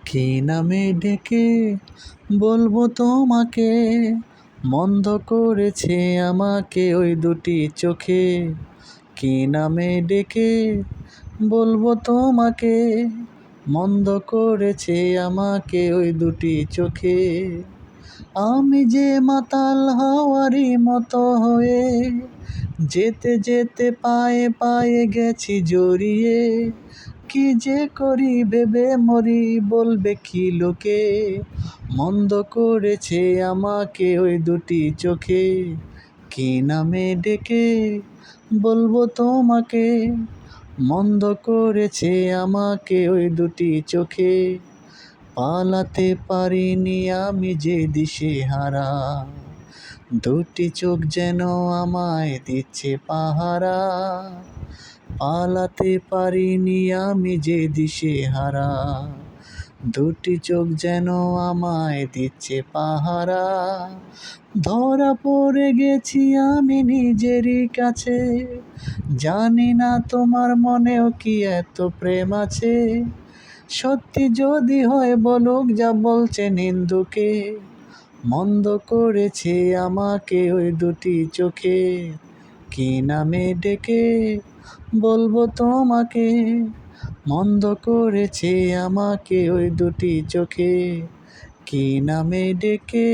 কি নামে ডেকে বলবো তোমাকে, মন্দ করেছে আমাকে ওই দুটি চোখে। কি নামে ডেকে বলবো তোমাকে, মন্দ করেছে আমাকে ওই দুটি চোখে। আমি যে মাতাল হাওয়ারই মতো হয়ে যেতে যেতে পায়ে পায়ে গেছি জড়িয়ে। কি যে করি ভেবে মরি, বলবে কি লোকে, মন্দ করেছে আমাকে ওই দুটি চোখে। কি নামে ডেকে বলবো তোমাকে, মন্দ করেছে আমাকে ওই দুটি চোখে। পালাতে পারিনি আমি যে দিশেহারা, দুটি চোখ যেন আমায় দিচ্ছে পাহারা। পালাতে পারিনি আমি যে দিশেহারা, দুটি চোখ যেন আমায় দিচ্ছে পাহারা। ধরা পড়ে গেছি আমি নিজেরই কাছে, জানি না তোমার মনেও কি এত প্রেম আছে। সত্যি যদি হয় বলুক যা বলছে নিন্দুকে, মন্দ করেছে আমাকে ওই দুটি চোখে। কি নামে ডেকে বলবো তোমাকে, মন্দ করেছে আমাকে ওই দুটি চোখে। কি নামে ডেকে।